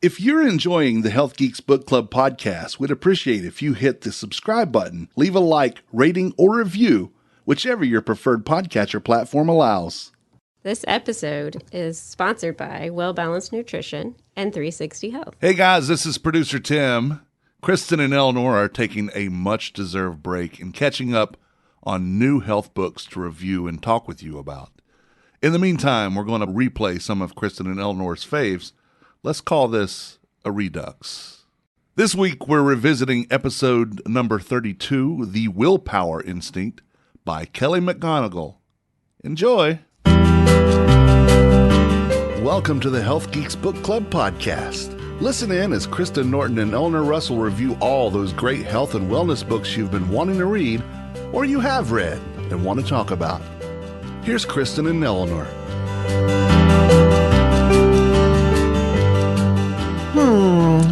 If you're enjoying the Health Geeks Book Club podcast, we'd appreciate if you hit the subscribe button, leave a like, rating, or review, whichever your preferred podcatcher platform allows. This episode is sponsored by Well Balanced Nutrition and 360 Health. Hey guys, this is producer Tim. Kristen and Eleanor are taking a much-deserved break and catching up on new health books to review and talk with you about. In the meantime, we're going to replay some of Kristen and Eleanor's faves. Let's call this a Redux. This week, we're revisiting episode number 32, The Willpower Instinct, by Kelly McGonigal. Enjoy! Welcome to the Health Geeks Book Club podcast. Listen in as Kristen Norton and Eleanor Russell review all those great health and wellness books you've been wanting to read or you have read and want to talk about. Here's Kristen and Eleanor.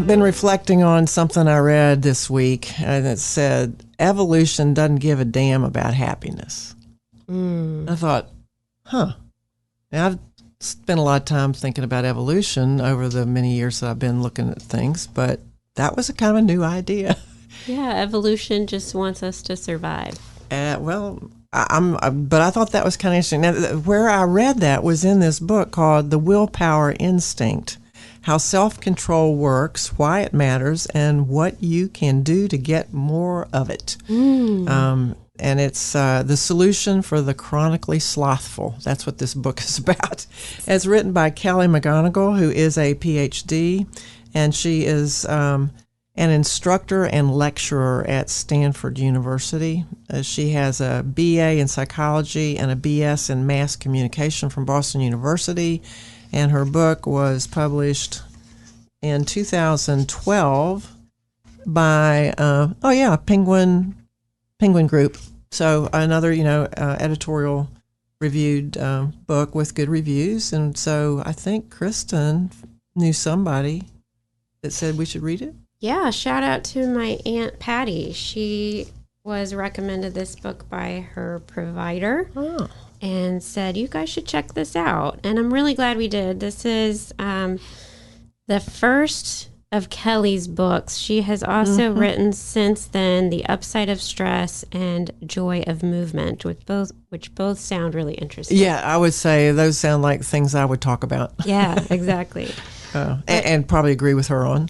Been reflecting on something I read this week, and it said, evolution doesn't give a damn about happiness. I thought, Now, I've spent a lot of time thinking about evolution over the many years that I've been looking at things, but that was a kind of a new idea. Yeah, evolution just wants us to survive. But I thought that was kind of interesting. Now, where I read that was in this book called The Willpower Instinct, How Self-Control Works, Why It Matters, and What You Can Do to Get More of It. And it's the solution for the chronically slothful. That's what this book is about. It's written by Kelly McGonigal, who is a PhD, and she is an instructor and lecturer at Stanford University. She has a BA in psychology and a BS in mass communication from Boston University, and her book was published in 2012 by Penguin Group. So another, editorial reviewed book with good reviews. And so I think Kristen knew somebody that said we should read it. Yeah, shout out to my Aunt Patty. She was recommended this book by her provider and said, you guys should check this out. And I'm really glad we did. This is the first of Kelly's books. She has also written since then The Upside of Stress and Joy of Movement, which both sound really interesting. Yeah, I would say those sound like things I would talk about. Yeah, exactly. And probably agree with her on.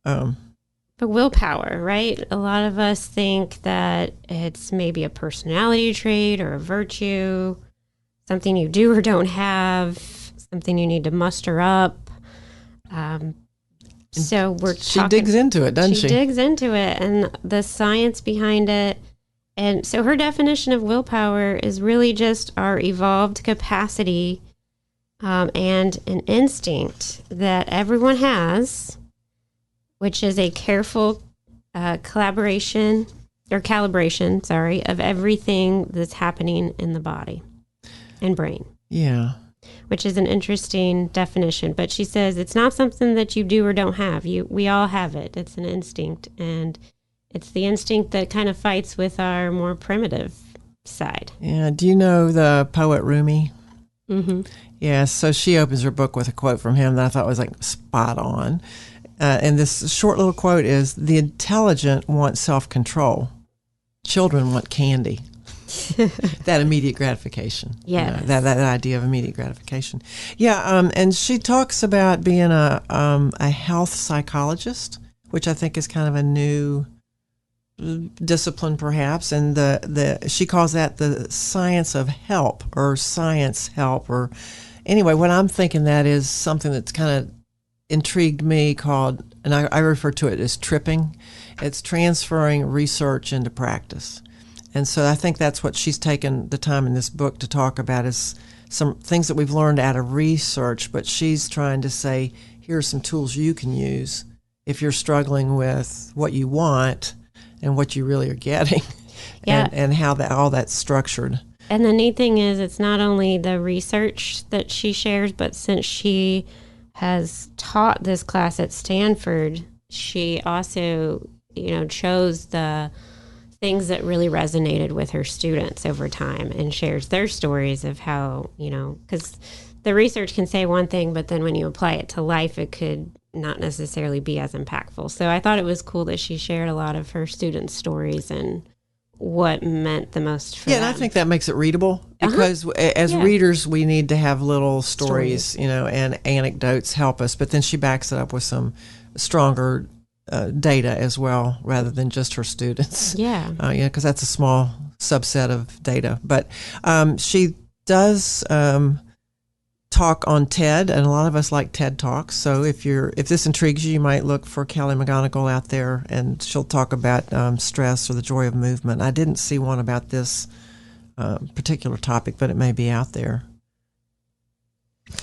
But willpower, right? A lot of us think that it's maybe a personality trait or a virtue, something you do or don't have, something you need to muster up. So she digs into it, doesn't she? She digs into it and the science behind it. And so her definition of willpower is really just our evolved capacity and an instinct that everyone has, which is a careful calibration of everything that's happening in the body and brain. Yeah. Which is an interesting definition. But she says it's not something that you do or don't have. We all have it. It's an instinct. And it's the instinct that kind of fights with our more primitive side. Yeah. Do you know the poet Rumi? Mm-hmm. Yeah. So she opens her book with a quote from him that I thought was like spot on. And this short little quote is, the intelligent want self-control. Children want candy. That immediate gratification. Yeah. That idea of immediate gratification. Yeah. And she talks about being a health psychologist, which I think is kind of a new discipline perhaps. And she calls that the science of help or science help. Or anyway, what I'm thinking that is something that's kind of intrigued me called, and I refer to it as tripping. It's transferring research into practice. And so I think that's what she's taken the time in this book to talk about, is some things that we've learned out of research, but she's trying to say, here are some tools you can use if you're struggling with what you want and what you really are getting. Yeah. and how all that's structured. And the neat thing is, it's not only the research that she shares, but since she has taught this class at Stanford, she also, chose the things that really resonated with her students over time and shares their stories of how, because the research can say one thing, but then when you apply it to life, it could not necessarily be as impactful. So I thought it was cool that she shared a lot of her students' stories and what meant the most for them. And I think that makes it readable because as readers, we need to have little stories, and anecdotes help us. But then she backs it up with some stronger data as well, rather than just her students. Yeah. Because that's a small subset of data. But she does talk on TED, and a lot of us like TED Talks. So if this intrigues you, you might look for Kelly McGonigal out there, and she'll talk about stress or the joy of movement. I didn't see one about this particular topic, but it may be out there.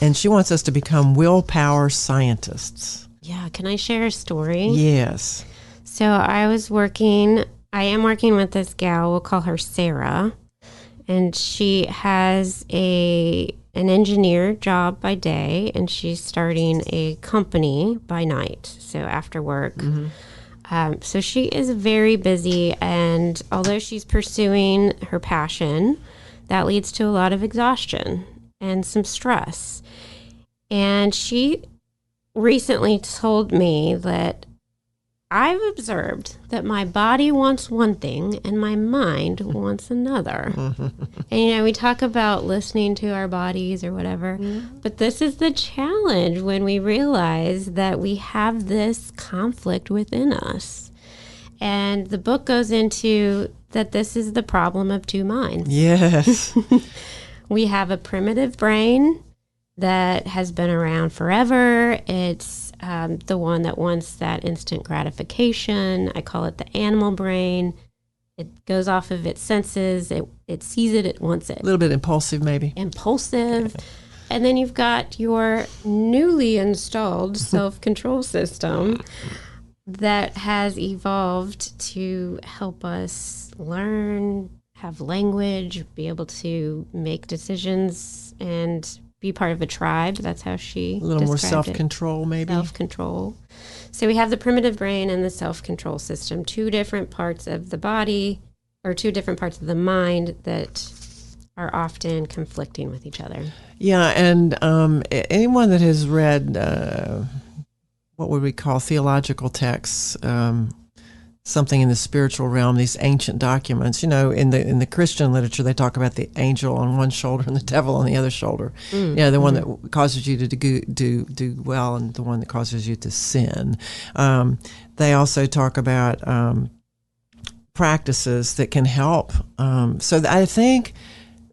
And she wants us to become willpower scientists. Yeah, can I share a story? Yes. So I am working with this gal, we'll call her Sarah, and she has an engineer job by day, and she's starting a company by night, so after work. So she is very busy, and although she's pursuing her passion, that leads to a lot of exhaustion and some stress. And she recently told me that I've observed that my body wants one thing and my mind wants another. And, we talk about listening to our bodies or whatever, but this is the challenge when we realize that we have this conflict within us. And the book goes into that this is the problem of two minds. Yes. We have a primitive brain that has been around forever. It's the one that wants that instant gratification. I call it the animal brain. It goes off of its senses. It sees it. It wants it. A little bit impulsive, maybe. Impulsive. And then you've got your newly installed self-control system that has evolved to help us learn, have language, be able to make decisions, and be part of a tribe. That's how she a little more described self-control, maybe. Self-control. So we have the primitive brain and the self-control system, two different parts of the body, or two different parts of the mind that are often conflicting with each other. Yeah, and anyone that has read what would we call theological texts, something in the spiritual realm, these ancient documents. In the Christian literature, they talk about the angel on one shoulder and the devil on the other shoulder. The one that causes you to do well and the one that causes you to sin. They also talk about practices that can help. So I think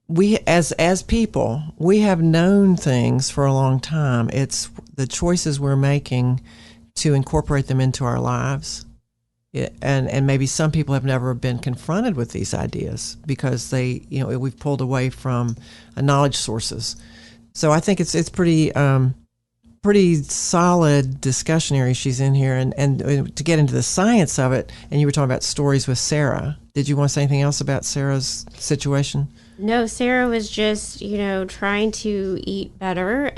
we, as people, we have known things for a long time. It's the choices we're making to incorporate them into our lives. And maybe some people have never been confronted with these ideas because we've pulled away from knowledge sources. So I think it's pretty solid discussion area she's in here, and to get into the science of it. And you were talking about stories with Sarah. Did you want to say anything else about Sarah's situation? No, Sarah was just, trying to eat better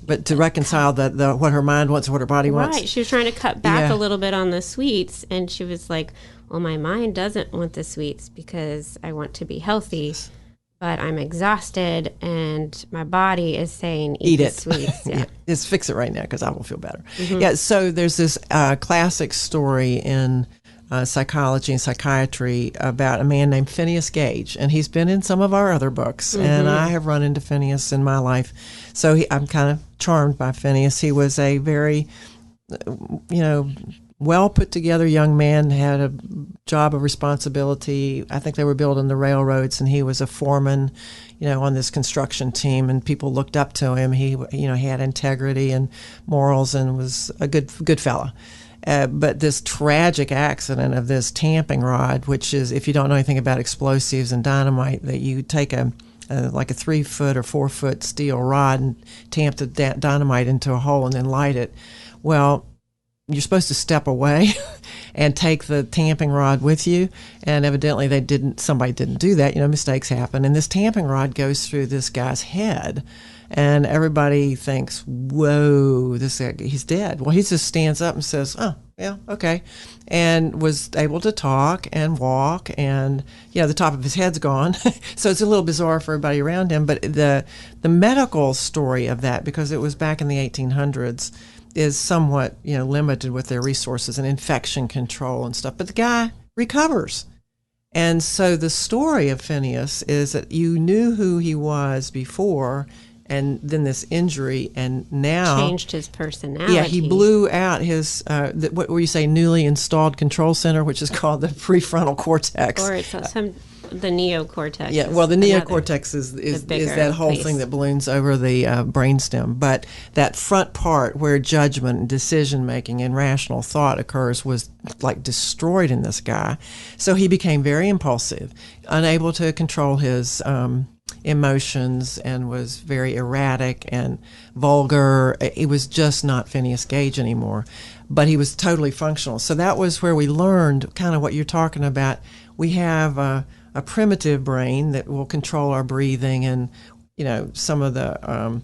but to reconcile the what her mind wants and what her body wants. Right. She was trying to cut back a little bit on the sweets, and she was like, well, my mind doesn't want the sweets because I want to be healthy, but I'm exhausted and my body is saying eat the sweets. Yeah. Just fix it right now because I will feel better. Yeah, so there's this classic story in psychology and psychiatry about a man named Phineas Gage, and he's been in some of our other books, and I have run into Phineas in my life, so I'm kind of charmed by Phineas. He was a very, well put together young man, had a job of responsibility. I think they were building the railroads, and he was a foreman, on this construction team, and people looked up to him. He had integrity and morals, and was a good fella. But this tragic accident of this tamping rod, which is, if you don't know anything about explosives and dynamite, that you take like a 3-foot or 4-foot steel rod and tamp the dynamite into a hole and then light it. Well, you're supposed to step away and take the tamping rod with you, and evidently somebody didn't do that. Mistakes happen, and this tamping rod goes through this guy's head. And everybody thinks, whoa, this guy, he's dead. Well, he just stands up and says, oh, yeah, okay. And was able to talk and walk, and, the top of his head's gone. So it's a little bizarre for everybody around him. But the medical story of that, because it was back in the 1800s, is somewhat, limited with their resources and infection control and stuff. But the guy recovers. And so the story of Phineas is that you knew who he was before, and then this injury, and now changed his personality. Yeah, he blew out his what you say, newly installed control center, which is called the prefrontal cortex, or it's the neocortex. Yeah, well, the neocortex is that whole thing that balloons over the brainstem. But that front part where judgment and decision making and rational thought occurs was like destroyed in this guy. So he became very impulsive, unable to control his emotions, and was very erratic and vulgar. It was just not Phineas Gage anymore, but he was totally functional. So that was where we learned kind of what you're talking about. We have a primitive brain that will control our breathing and, some of the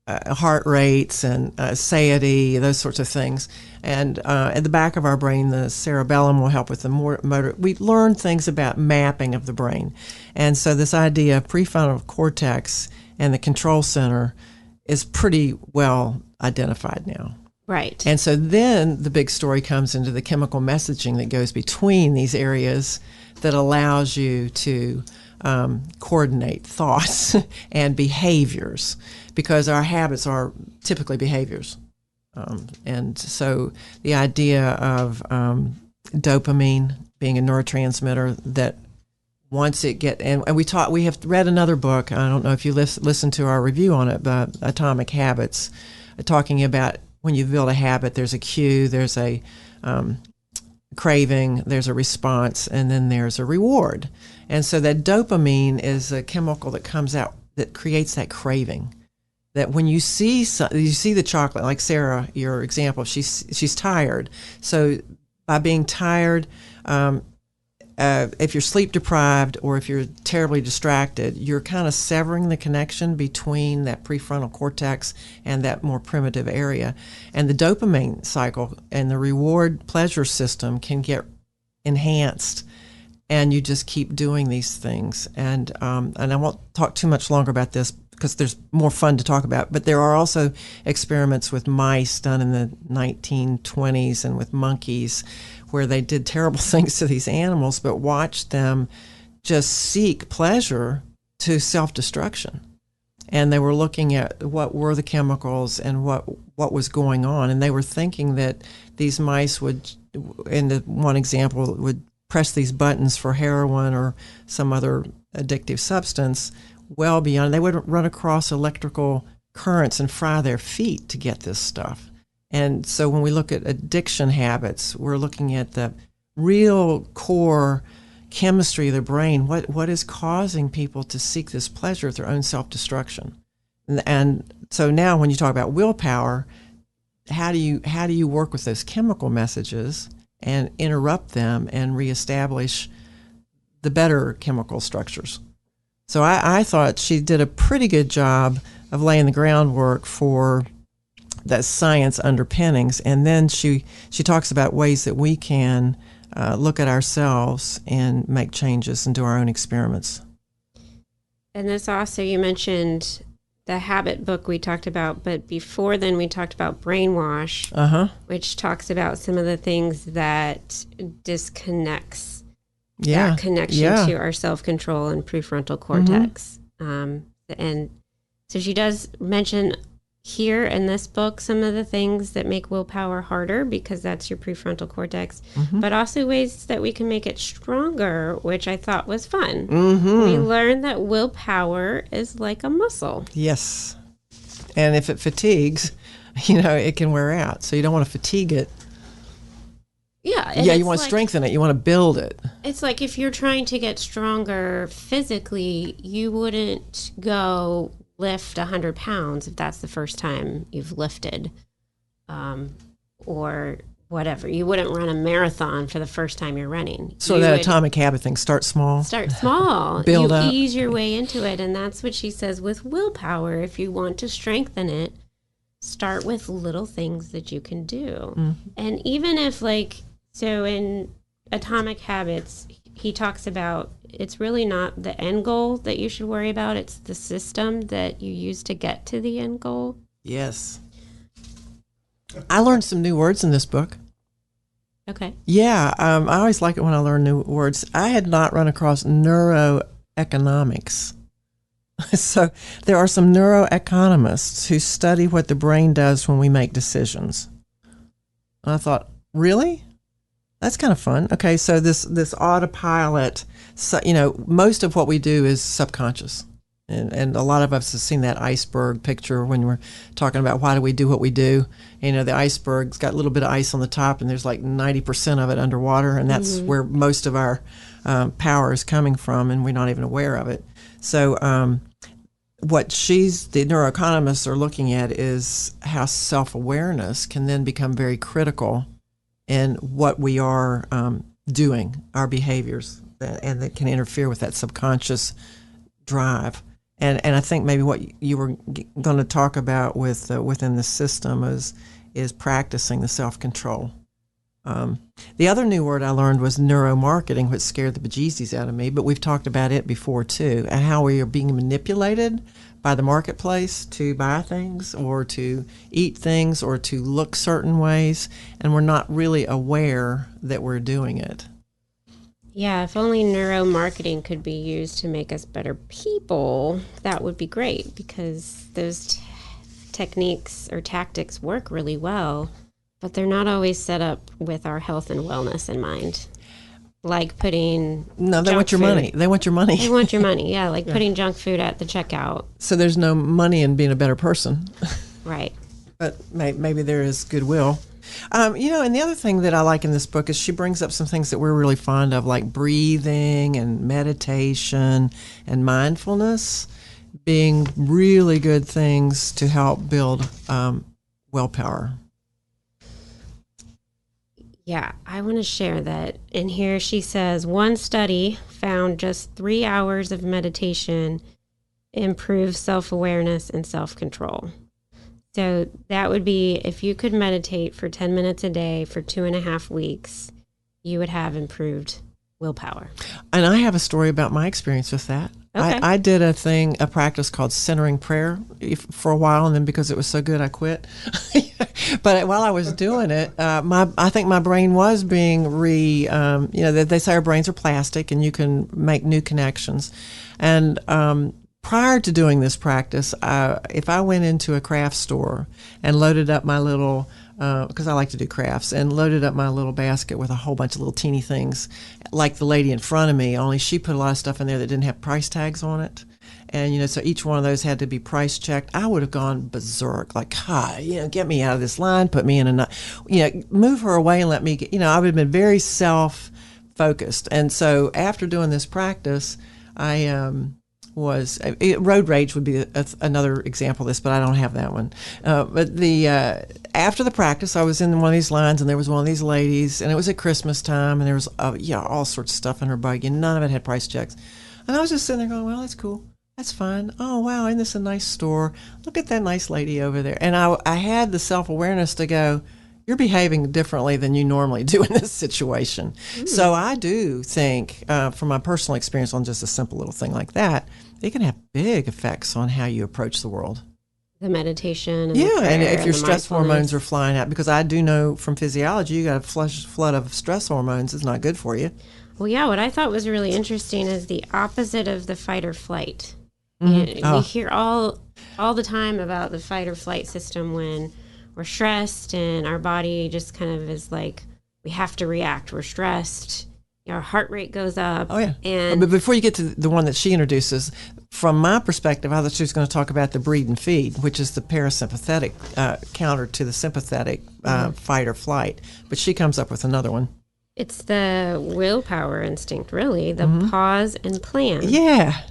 heart rates and satiety, those sorts of things. And at the back of our brain, the cerebellum will help with the more motor. We learn things about mapping of the brain. And so this idea of prefrontal cortex and the control center is pretty well identified now. Right. And so then the big story comes into the chemical messaging that goes between these areas that allows you to coordinate thoughts and behaviors, because our habits are typically behaviors. And so the idea of dopamine being a neurotransmitter that once it and we have read another book, I don't know if you listened to our review on it, but Atomic Habits, talking about when you build a habit, there's a cue, there's a craving, there's a response, and then there's a reward. And so that dopamine is a chemical that comes out that creates that craving. That when you see the chocolate, like Sarah, your example, she's tired. So by being tired, if you're sleep deprived or if you're terribly distracted, you're kind of severing the connection between that prefrontal cortex and that more primitive area. And the dopamine cycle and the reward pleasure system can get enhanced, and you just keep doing these things. And I won't talk too much longer about this because there's more fun to talk about, but there are also experiments with mice done in the 1920s and with monkeys where they did terrible things to these animals, but watched them just seek pleasure to self-destruction. And they were looking at what were the chemicals and what was going on. And they were thinking that these mice would, in the one example, would press these buttons for heroin or some other addictive substance well beyond. They would run across electrical currents and fry their feet to get this stuff. And so when we look at addiction habits, we're looking at the real core chemistry of the brain. What is causing people to seek this pleasure of their own self-destruction? And so now when you talk about willpower, how do you work with those chemical messages and interrupt them and reestablish the better chemical structures? So I thought she did a pretty good job of laying the groundwork for that science underpinnings, and then she talks about ways that we can look at ourselves and make changes and do our own experiments. And this also, you mentioned the habit book we talked about, but before then we talked about Brainwash, which talks about some of the things that disconnects that connection to our self-control and prefrontal cortex. And so she does mention here in this book some of the things that make willpower harder, because that's your prefrontal cortex, but also ways that we can make it stronger, which I thought was fun. We learned that willpower is like a muscle. Yes. And if it fatigues, it can wear out. So you don't want to fatigue it. Yeah. You want to strengthen it. You want to build it. It's like if you're trying to get stronger physically, you wouldn't go lift 100 pounds if that's the first time you've lifted, or whatever. You wouldn't run a marathon for the first time you're running. So that atomic habit thing, start small. Build up. Ease your way into it. And that's what she says with willpower. If you want to strengthen it, start with little things that you can do. And even if so in Atomic Habits, he talks about it's really not the end goal that you should worry about. It's the system that you use to get to the end goal. Yes. I learned some new words in this book. Okay. Yeah, I always like it when I learn new words. I had not run across neuroeconomics. So there are some neuroeconomists who study what the brain does when we make decisions. And I thought, really? That's kind of fun. Okay, so this autopilot, so, most of what we do is subconscious. And a lot of us have seen that iceberg picture when we're talking about why do we do what we do. The iceberg's got a little bit of ice on the top, and there's like 90% of it underwater, and that's where most of our power is coming from, and we're not even aware of it. So what the neuroeconomists are looking at is how self-awareness can then become very critical in what we are doing, our behaviors, and that can interfere with that subconscious drive. And I think maybe what you were going to talk about with within the system is practicing the self-control. The other new word I learned was neuromarketing, which scared the bejesus out of me, but we've talked about it before too, and how we are being manipulated by the marketplace to buy things or to eat things or to look certain ways, and we're not really aware that we're doing it. Yeah, if only neuromarketing could be used to make us better people, that would be great, because those techniques or tactics work really well, but they're not always set up with our health and wellness in mind. Like putting they want your money. They want your money. They want your money, yeah, like putting junk food at the checkout. So there's no money in being a better person. Right. But maybe there is goodwill. And the other thing that I like in this book is she brings up some things that we're really fond of, like breathing and meditation and mindfulness being really good things to help build willpower. Yeah, I want to share that. In here she says, one study found just 3 hours of meditation improves self-awareness and self-control. So that would be, if you could meditate for 10 minutes a day for 2.5 weeks, you would have improved willpower. And I have a story about my experience with that. Okay. I did a practice called centering prayer for a while, and then because it was so good, I quit. But while I was doing it, I think my brain was being they say our brains are plastic and you can make new connections. And prior to doing this practice, if I went into a craft store and loaded up my little, because I like to do crafts, and loaded up my little basket with a whole bunch of little teeny things, like the lady in front of me, only she put a lot of stuff in there that didn't have price tags on it. And, so each one of those had to be price checked. I would have gone berserk, like, get me out of this line, put me in move her away and let me get, I would have been very self-focused. And so after doing this practice, road rage would be another example of this, but I don't have that one. But after the practice, I was in one of these lines, and there was one of these ladies, and it was at Christmas time, and there was all sorts of stuff in her buggy, and none of it had price checks. And I was just sitting there going, well, that's cool. That's fine. Oh, wow, isn't this a nice store? Look at that nice lady over there. And I had the self-awareness to go, you're behaving differently than you normally do in this situation. So I do think, from my personal experience on just a simple little thing like that, it can have big effects on how you approach the world. The meditation. And and if your stress hormones are flying out, because I do know from physiology, you got a flood of stress hormones. It's not good for you. Well, yeah, what I thought was really interesting is the opposite of the fight or flight. Mm-hmm. We hear all the time about the fight or flight system when we're stressed, and our body just kind of is like, we have to react. We're stressed. Our heart rate goes up. Oh, yeah. And but before you get to the one that she introduces, from my perspective, I thought she was going to talk about the breed and feed, which is the parasympathetic counter to the sympathetic fight or flight. But she comes up with another one. It's the willpower instinct, really, the pause and plan. Yeah.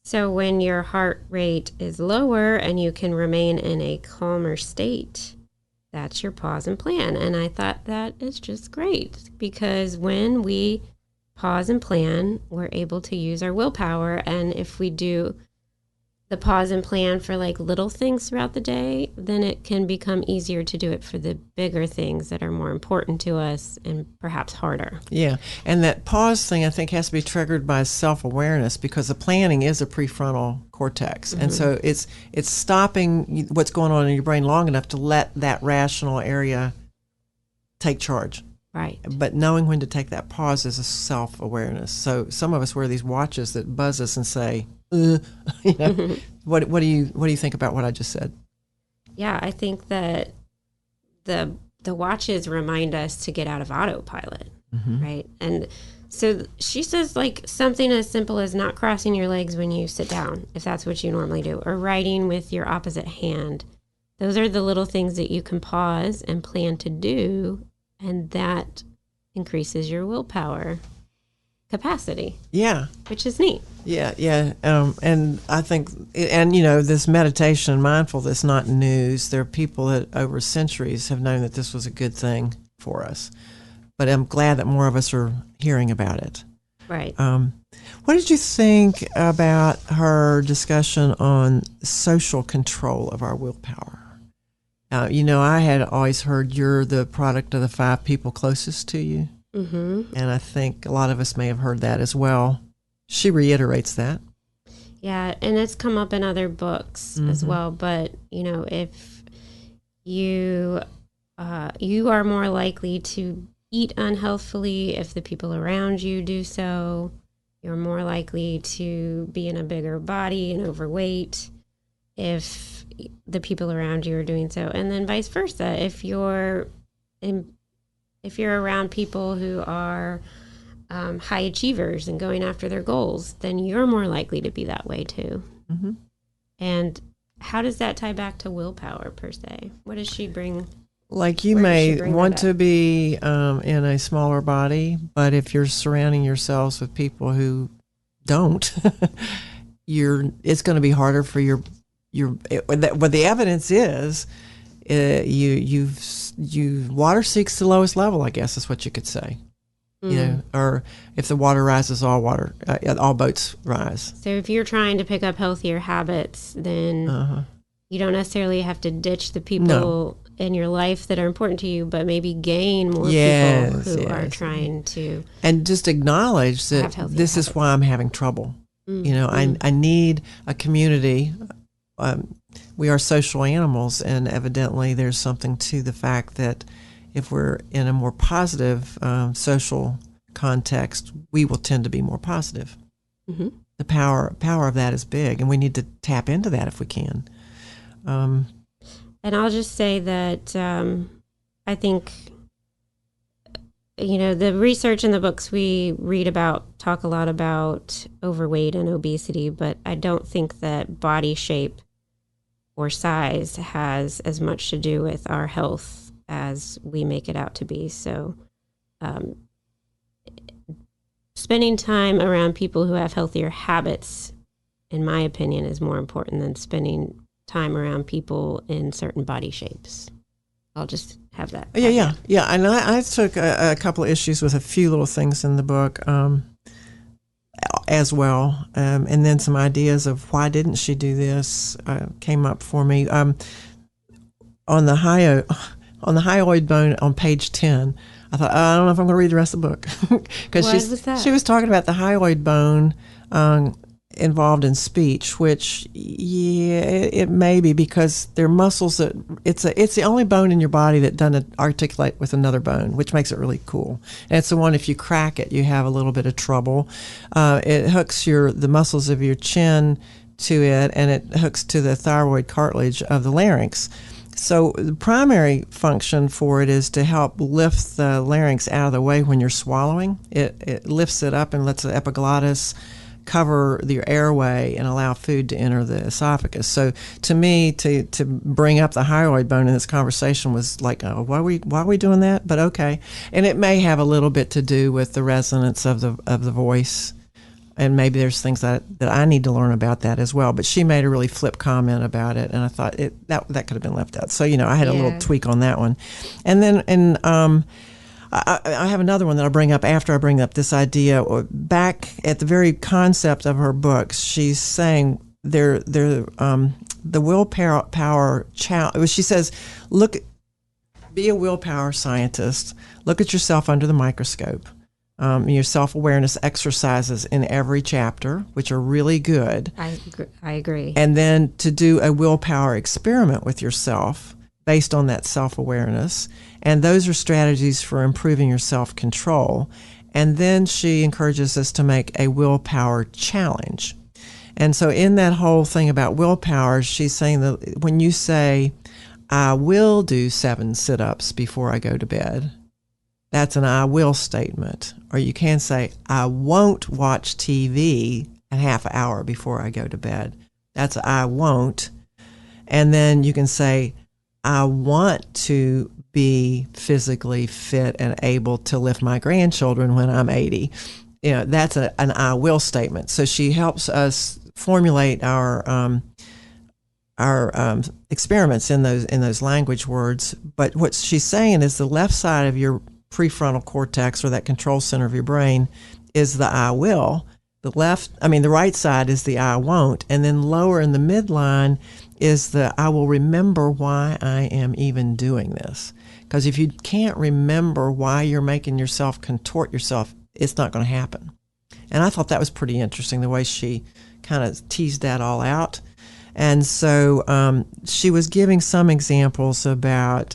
So when your heart rate is lower and you can remain in a calmer state, that's your pause and plan. And I thought that is just great, because when we pause and plan, we're able to use our willpower. And if we do the pause and plan for like little things throughout the day, then it can become easier to do it for the bigger things that are more important to us and perhaps harder. Yeah. And that pause thing, I think, has to be triggered by self-awareness, because the planning is a prefrontal cortex. And so it's stopping what's going on in your brain long enough to let that rational area take charge. Right. But knowing when to take that pause is a self-awareness. So some of us wear these watches that buzz us and say, you know, what do you think about what I just said? Yeah, I think that the watches remind us to get out of autopilot, right? And so she says, like, something as simple as not crossing your legs when you sit down, if that's what you normally do, or writing with your opposite hand. Those are the little things that you can pause and plan to do, and that increases your willpower capacity. Yeah. Which is neat. Yeah. And I think, and you know, this meditation and mindfulness, not news. There are people that over centuries have known that this was a good thing for us. But I'm glad that more of us are hearing about it. Right. What did you think about her discussion on social control of our willpower? You know, I had always heard you're the product of the 5 people closest to you. And I think a lot of us may have heard that as well. She reiterates that. Yeah, and it's come up in other books as well. But, you know, if you are more likely to eat unhealthfully if the people around you do so. You're more likely to be in a bigger body and overweight if the people around you are doing so. And then vice versa. If you're around people who are high achievers and going after their goals, then you're more likely to be that way too. And how does that tie back to willpower per se? What does she bring? Like, you may want to be in a smaller body, but if you're surrounding yourselves with people who don't, it's going to be harder for what the evidence is. Water seeks the lowest level, I guess is what you could say. You know, or if the water rises, all boats rise. So if you're trying to pick up healthier habits, then you don't necessarily have to ditch the people in your life that are important to you, but maybe gain more people who are trying to. And just acknowledge that this is why I'm having trouble. You know, I need a community. We are social animals, and evidently there's something to the fact that if we're in a more positive social context, we will tend to be more positive. The power of that is big, and we need to tap into that if we can. And I'll just say that I think, you know, the research in the books we read about talk a lot about overweight and obesity, but I don't think that body shape or size has as much to do with our health as we make it out to be. So spending time around people who have healthier habits, in my opinion, is more important than spending time around people in certain body shapes. I'll just have that. Yeah. And I took a couple of issues with a few little things in the book as well. And then some ideas of why didn't she do this came up for me. On the hyoid bone on page 10, I thought, I don't know if I'm going to read the rest of the book. Because she was talking about the hyoid bone involved in speech, which, it may be because they're muscles that it's the only bone in your body that doesn't articulate with another bone, which makes it really cool. And it's the one, if you crack it, you have a little bit of trouble. It hooks the muscles of your chin to it, and it hooks to the thyroid cartilage of the larynx. So the primary function for it is to help lift the larynx out of the way when you're swallowing. It lifts it up and lets the epiglottis cover your airway and allow food to enter the esophagus. So to me, to bring up the hyoid bone in this conversation was like, why are we doing that? But okay. And it may have a little bit to do with the resonance of the voice. And maybe there's things that I need to learn about that as well. But she made a really flip comment about it, and I thought that could have been left out. So, you know, I had a little tweak on that one. And then, I have another one that I'll bring up after I bring up this idea. Back at the very concept of her books, she's saying the willpower challenge. She says, be a willpower scientist. Look at yourself under the microscope. Your self-awareness exercises in every chapter, which are really good. I agree. And then to do a willpower experiment with yourself based on that self-awareness. And those are strategies for improving your self-control. And then she encourages us to make a willpower challenge. And so in that whole thing about willpower, she's saying that when you say, I will do 7 sit-ups before I go to bed, that's an I will statement. Or you can say, I won't watch TV a half hour before I go to bed. That's I won't. And then you can say, I want to be physically fit and able to lift my grandchildren when I'm 80. That's an I will statement. So she helps us formulate our experiments in those language words. But what she's saying is the left side of your prefrontal cortex, or that control center of your brain, is the I will. The right side is the I won't. And then lower in the midline is the I will remember why I am even doing this. Because if you can't remember why you're making yourself contort yourself, it's not going to happen. And I thought that was pretty interesting, the way she kind of teased that all out. And so she was giving some examples about,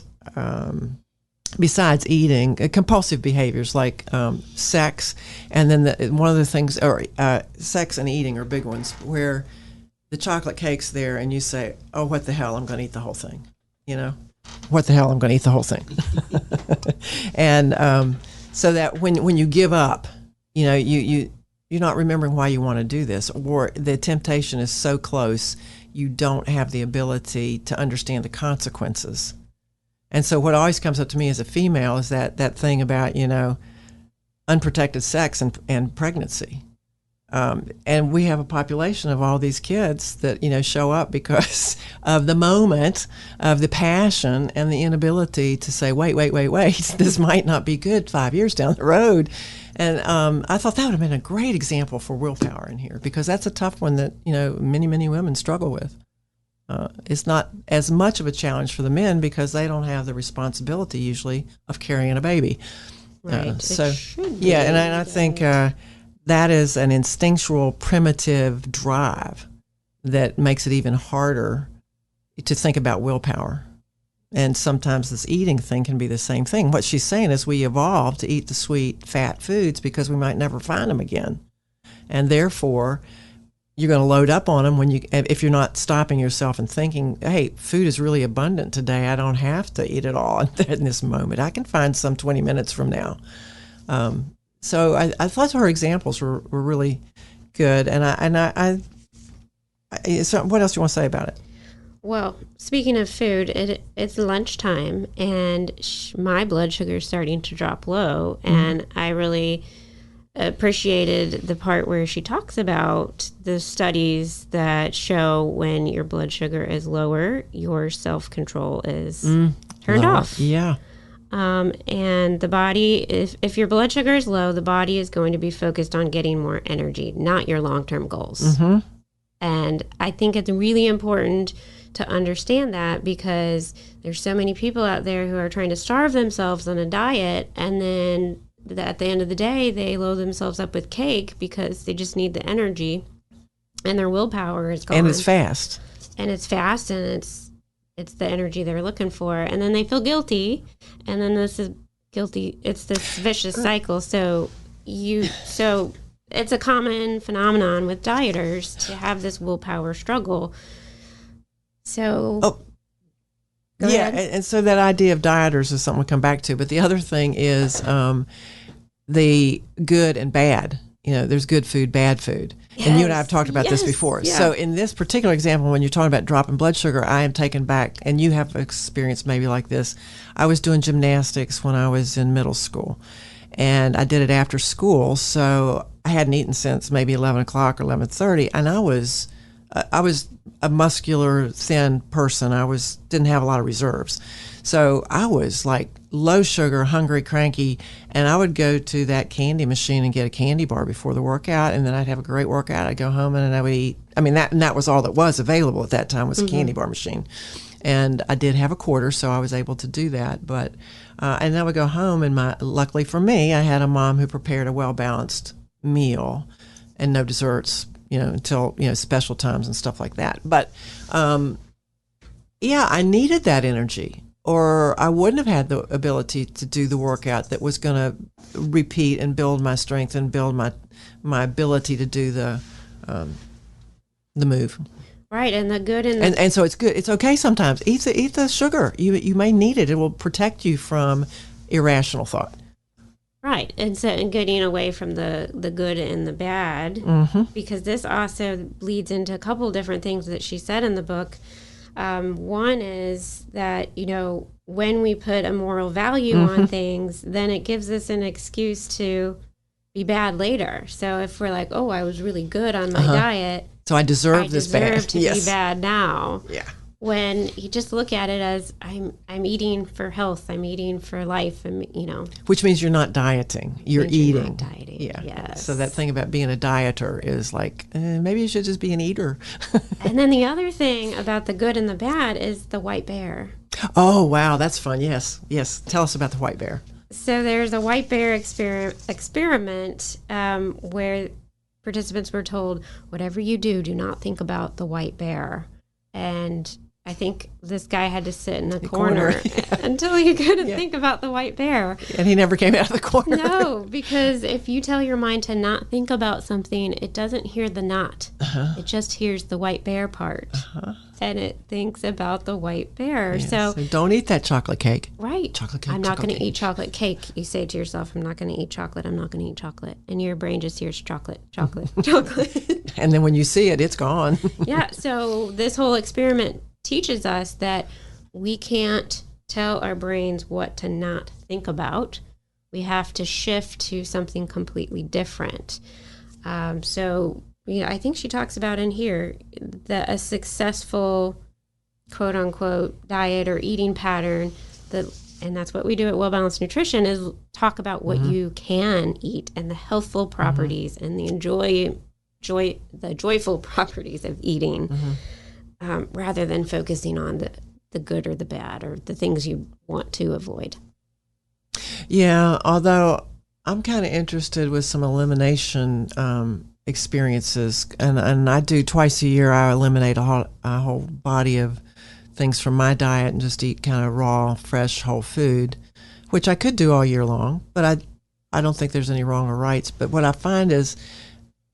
besides eating, compulsive behaviors like sex, and then one of the things, or sex and eating are big ones, where the chocolate cake's there and you say, oh, what the hell, I'm going to eat the whole thing, what the hell, I'm going to eat the whole thing. And so that when you give up, you're not remembering why you want to do this, or the temptation is so close, you don't have the ability to understand the consequences. And so what always comes up to me as a female is that thing about, unprotected sex and pregnancy. And we have a population of all these kids that, show up because of the moment of the passion and the inability to say, wait, this might not be good 5 years down the road. And I thought that would have been a great example for willpower in here, because that's a tough one that, many, many women struggle with. It's not as much of a challenge for the men because they don't have the responsibility usually of carrying a baby. Right. And I think that is an instinctual, primitive drive that makes it even harder to think about willpower. And sometimes this eating thing can be the same thing. What she's saying is we evolved to eat the sweet, fat foods because we might never find them again. And therefore, you're going to load up on them if you're not stopping yourself and thinking, hey, food is really abundant today. I don't have to eat it all in this moment. I can find some 20 minutes from now. So I thought her examples were really good. So what else do you want to say about it? Well, speaking of food, it's lunchtime, and my blood sugar is starting to drop low, and I really appreciated the part where she talks about the studies that show when your blood sugar is lower, your self-control is turned off. Yeah. And the body, if your blood sugar is low, the body is going to be focused on getting more energy, not your long-term goals. Mm-hmm. And I think it's really important to understand that, because there's so many people out there who are trying to starve themselves on a diet, and then at the end of the day, they load themselves up with cake because they just need the energy, and their willpower is gone. And it's fast. And it's the energy they're looking for, and then they feel guilty, and then it's this vicious cycle. So it's a common phenomenon with dieters to have this willpower struggle. So and so that idea of dieters is something we'll come back to. But the other thing is the good and bad. There's good food, bad food. Yes, and you and I have talked about this before. Yeah. So in this particular example, when you're talking about dropping blood sugar, I am taken back, and you have experience maybe like this. I was doing gymnastics when I was in middle school, and I did it after school. So I hadn't eaten since maybe 11 o'clock or 11:30, and I was a muscular, thin person. Didn't have a lot of reserves. So I was like low sugar, hungry, cranky, and I would go to that candy machine and get a candy bar before the workout, and then I'd have a great workout. I'd go home and I would eat. I mean, that was all that was available at that time, was a candy bar machine. And I did have a quarter, so I was able to do that. But and then I would go home, and luckily for me, I had a mom who prepared a well-balanced meal and no desserts, until, special times and stuff like that. But yeah, I needed that energy, or I wouldn't have had the ability to do the workout that was going to repeat and build my strength and build my ability to do the move. Right, and the good and so it's good. It's okay sometimes. Eat the sugar. You may need it. It will protect you from irrational thought. Right, and getting away from the good and the bad, because this also leads into a couple different things that she said in the book. One is that, when we put a moral value on things, then it gives us an excuse to be bad later. So if we're like, oh, I was really good on my diet, so I deserve this bad. I deserve to be bad now. Yeah. When you just look at it as I'm eating for health, I'm eating for life, which means you're not dieting, you're eating. You're not dieting. Yeah. Yes. So that thing about being a dieter is like, maybe you should just be an eater. And then the other thing about the good and the bad is the white bear. Oh wow, that's fun. Yes. Tell us about the white bear. So there's a white bear experiment where participants were told, whatever you do, do not think about the white bear. And I think this guy had to sit in the corner. Until he couldn't think about the white bear. And he never came out of the corner. No, because if you tell your mind to not think about something, it doesn't hear the not. It just hears the white bear part. And it thinks about the white bear. Yes. So don't eat that chocolate cake. Right. Chocolate cake. I'm not going to eat chocolate cake. You say to yourself, I'm not going to eat chocolate. I'm not going to eat chocolate. And your brain just hears chocolate. And then when you see it, it's gone. Yeah. So this whole experiment teaches us that we can't tell our brains what to not think about. We have to shift to something completely different. I think she talks about in here that a successful quote unquote diet or eating pattern, and that's what we do at Well Balanced Nutrition, is talk about what you can eat and the healthful properties and the joyful properties of eating, rather than focusing on the good or the bad or the things you want to avoid. Yeah, although I'm kind of interested with some elimination experiences, and I do twice a year. I eliminate a whole body of things from my diet and just eat kind of raw, fresh, whole food, which I could do all year long, but I don't think there's any wrong or rights. But what I find is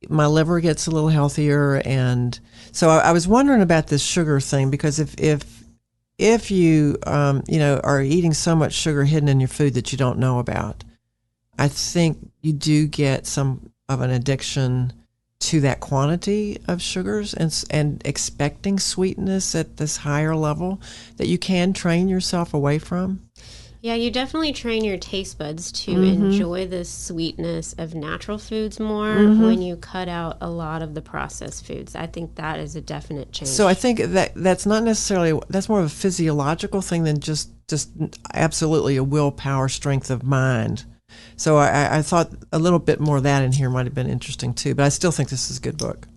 my liver gets a little healthier, and so I was wondering about this sugar thing, because if you are eating so much sugar hidden in your food that you don't know about, I think you do get some of an addiction to that quantity of sugars and expecting sweetness at this higher level that you can train yourself away from. Yeah, you definitely train your taste buds to enjoy the sweetness of natural foods more when you cut out a lot of the processed foods. I think that is a definite change. So I think that's not necessarily, that's more of a physiological thing than just absolutely a willpower strength of mind. So I thought a little bit more of that in here might have been interesting too, but I still think this is a good book.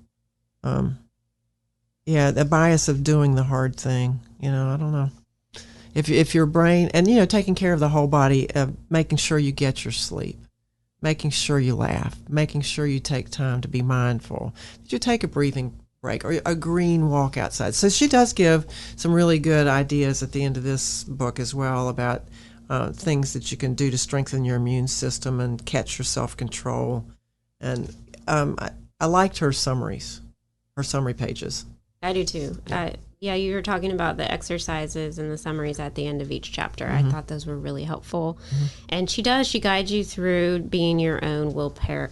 The bias of doing the hard thing, I don't know. If your brain, and taking care of the whole body, making sure you get your sleep, making sure you laugh, making sure you take time to be mindful, that you take a breathing break or a green walk outside. So she does give some really good ideas at the end of this book as well about things that you can do to strengthen your immune system and catch your self-control. And I liked her summary pages. I do too. You were talking about the exercises and the summaries at the end of each chapter. I thought those were really helpful. And she guides you through being your own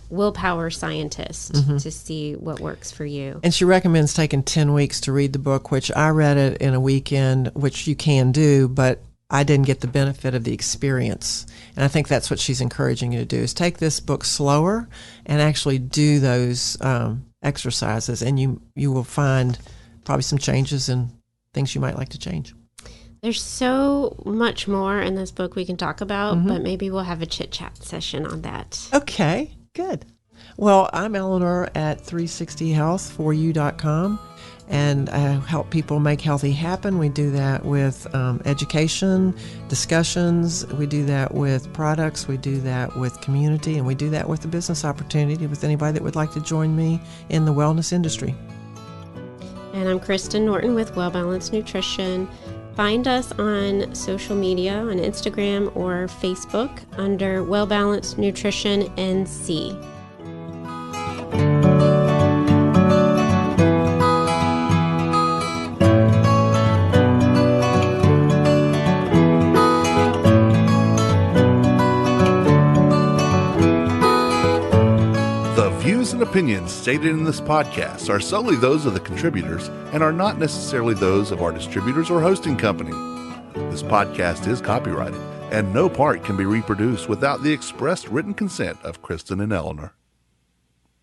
willpower scientist to see what works for you. And she recommends taking 10 weeks to read the book, which I read it in a weekend, which you can do, but I didn't get the benefit of the experience. And I think that's what she's encouraging you to do, is take this book slower and actually do those exercises, and you will find probably some changes and things you might like to change. There's so much more in this book we can talk about, but maybe we'll have a chit-chat session on that. Okay, good. Well, I'm Eleanor at 360health4u.com, and I help people make healthy happen. We do that with education, discussions. We do that with products. We do that with community, and we do that with a business opportunity with anybody that would like to join me in the wellness industry. And I'm Kristen Norton with Well Balanced Nutrition. Find us on social media, on Instagram or Facebook under Well Balanced Nutrition NC. The views and opinions stated in this podcast are solely those of the contributors and are not necessarily those of our distributors or hosting company. This podcast is copyrighted, and no part can be reproduced without the expressed written consent of Kristen and Eleanor.